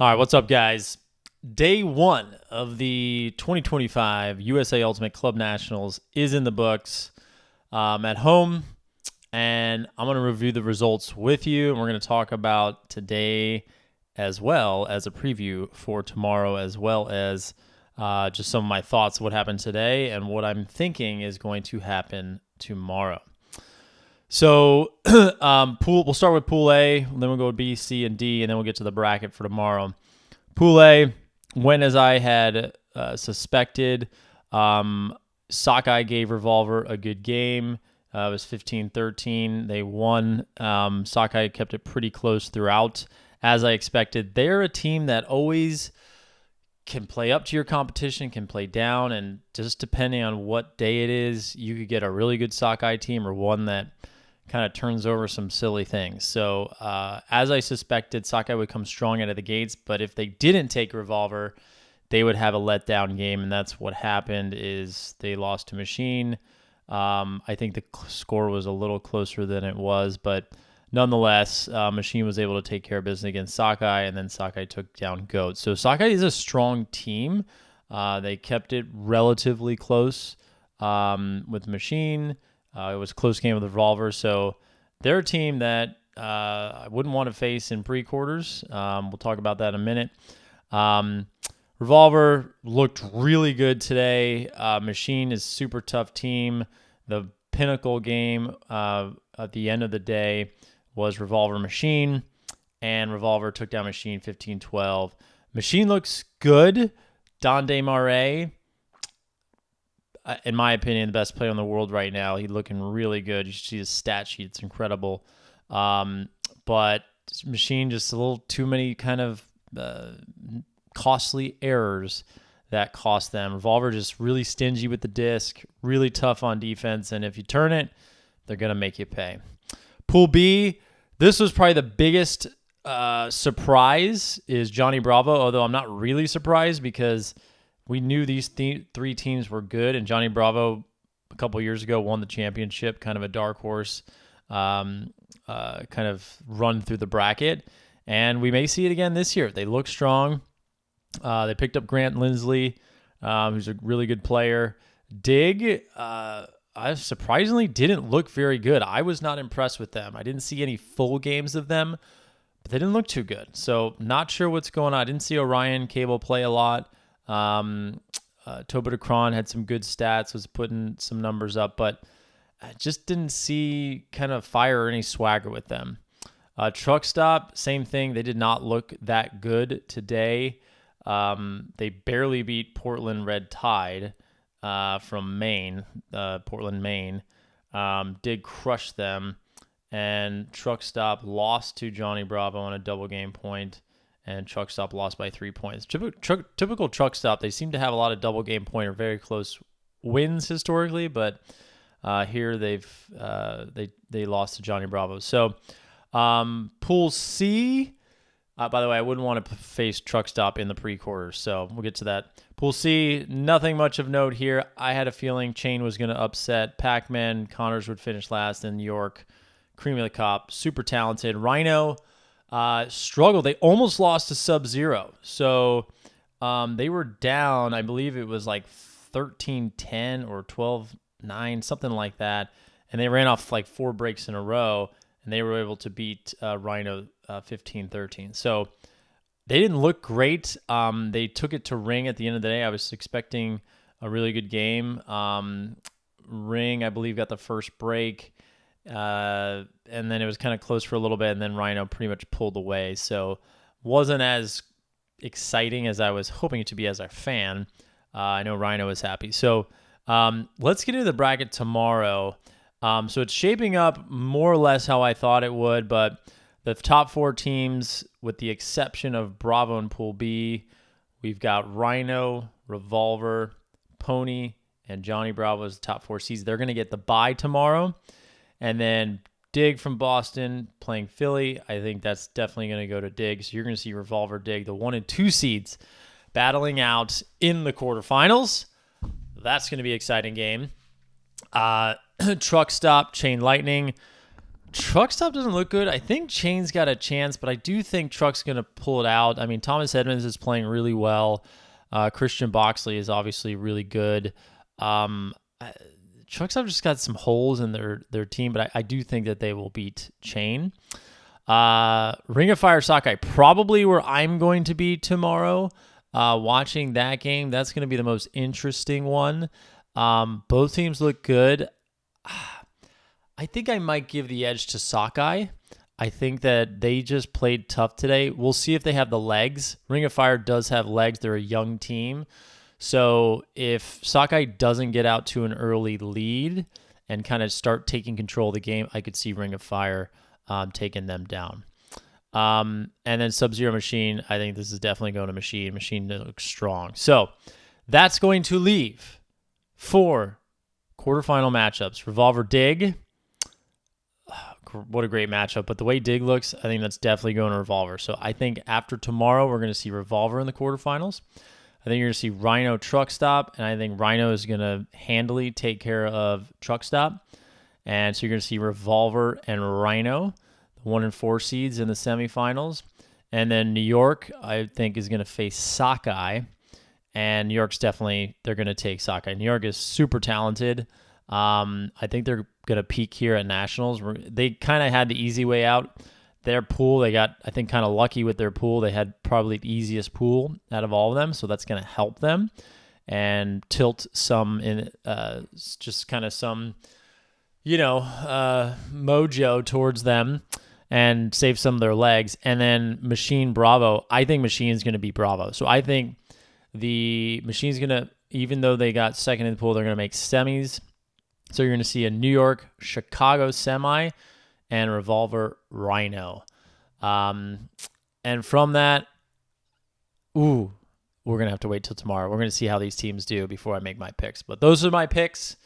All right, what's up, guys? Day one of the 2025 USA Ultimate Club Nationals is in the books. At home, and I'm going to review the results with you, and we're going to talk about today as well as a preview for tomorrow, as well as just some of my thoughts of what happened today and what I'm thinking is going to happen tomorrow. So we'll start with Pool A, then we'll go B, C, and D, and then we'll get to the bracket for tomorrow. Pool A went as I had suspected. Sockeye gave Revolver a good game. It was 15-13. They won. Sockeye kept it pretty close throughout, as I expected. They're a team that always can play up to your competition, can play down, and just depending on what day it is, you could get a really good Sockeye team or one that kind of turns over some silly things. So as I suspected, Sockeye would come strong out of the gates, but if they didn't take Revolver, they would have a letdown game, and that's what happened. Is they lost to Machine. I think the score was a little closer than it was, but nonetheless, Machine was able to take care of business against Sockeye, and then Sockeye took down Goat. So Sockeye is a strong team. They kept it relatively close with Machine. It was a close game with Revolver, so they're a team that I wouldn't want to face in pre-quarters. We'll talk about that in a minute. Revolver looked really good today. Machine is a super tough team. The pinnacle game at the end of the day was Revolver Machine, and Revolver took down Machine 15-12. Machine looks good. Don Desmarais, in my opinion, the best player in the world right now. He's looking really good. You should see his stat sheet. It's incredible. But Machine, just a little too many kind of costly errors that cost them. Revolver just really stingy with the disc, really tough on defense, and if you turn it, they're going to make you pay. Pool B, this was probably the biggest surprise is Johnny Bravo, although I'm not really surprised because we knew these three teams were good, and Johnny Bravo a couple years ago won the championship, kind of a dark horse, kind of run through the bracket, and we may see it again this year. They look strong. They picked up Grant Lindsley, who's a really good player. Dig, I surprisingly didn't look very good. I was not impressed with them. I didn't see any full games of them, but they didn't look too good. So not sure what's going on. I didn't see Orion Cable play a lot. Toba Decron had some good stats, was putting some numbers up, but I just didn't see kind of fire or any swagger with them. Truck Stop, same thing. They did not look that good today. They barely beat Portland Red Tide from Maine, Portland, Maine. Did crush them, and Truck Stop lost to Johnny Bravo on a double game point, and Truck Stop lost by 3 points. Typical Truck Stop, they seem to have a lot of double game point or very close wins historically, but here they lost to Johnny Bravo. So Pool C. By the way, I wouldn't want to face Truck Stop in the pre-quarters, so we'll get to that. Pool C, nothing much of note here. I had a feeling Chain was going to upset Pac-Man. Connors would finish last in New York. Cream of the Cop, super talented. Rhino struggled. They almost lost to Sub-Zero. So they were down, I believe it was like 13-10 or 12-9, something like that. And they ran off like 4 breaks in a row, and they were able to beat Rhino 15-13. So they didn't look great. They took it to Ring at the end of the day. I was expecting a really good game. Ring, I believe, got the first break. And then it was kind of close for a little bit, and then Rhino pretty much pulled away. So wasn't as exciting as I was hoping it to be as a fan. I know Rhino was happy. So let's get into the bracket tomorrow. So it's shaping up more or less how I thought it would, but the top 4 teams, with the exception of Bravo and Pool B, we've got Rhino, Revolver, Pony, and Johnny Bravo as the top 4 seeds. They're going to get the bye tomorrow. And then Dig from Boston playing Philly. I think that's definitely going to go to Dig. So you're going to see Revolver, Dig, the 1 and 2 seeds, battling out in the quarterfinals. That's going to be an exciting game. Truck Stop, Chain Lightning. Truck Stop doesn't look good. I think Chain's got a chance, but I do think Truck's going to pull it out. I mean, Thomas Edmonds is playing really well. Christian Boxley is obviously really good. Truck Stop just got some holes in their team, but I do think that they will beat Chain. Ring of Fire Sakai, probably where I'm going to be tomorrow watching that game. That's going to be the most interesting one. Both teams look good. I think I might give the edge to Sockeye. I think that they just played tough today. We'll see if they have the legs. Ring of Fire does have legs. They're a young team. So if Sockeye doesn't get out to an early lead and kind of start taking control of the game, I could see Ring of Fire taking them down. And then Sub-Zero Machine, I think this is definitely going to Machine. Machine looks strong. So that's going to leave 4 quarterfinal matchups. Revolver Dig. What a great matchup. But the way Dig looks, I think that's definitely going to Revolver. So I think after tomorrow, we're going to see Revolver in the quarterfinals. I think you're going to see Rhino Truck Stop, and I think Rhino is going to handily take care of Truck Stop. And so you're going to see Revolver and Rhino, the 1 and 4 seeds in the semifinals. And then New York, I think, is going to face Sockeye. And New York's definitely, they're going to take Sockeye. New York is super talented. I think they're going to peak here at Nationals. They kind of had the easy way out. Their pool, they got, I think, kind of lucky with their pool. They had probably the easiest pool out of all of them, so that's going to help them and tilt some in just kind of some, mojo towards them and save some of their legs. And then Machine Bravo, I think Machine's going to be Bravo. So I think the Machine's going to, even though they got second in the pool, they're going to make semis. So you're going to see a New York, Chicago semi, and Revolver Rhino. And from that, we're going to have to wait till tomorrow. We're going to see how these teams do before I make my picks. But those are my picks,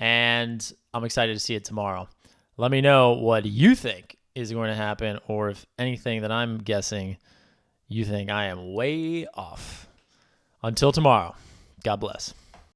and I'm excited to see it tomorrow. Let me know what you think is going to happen, or if anything that I'm guessing, you think I am way off. Until tomorrow, God bless.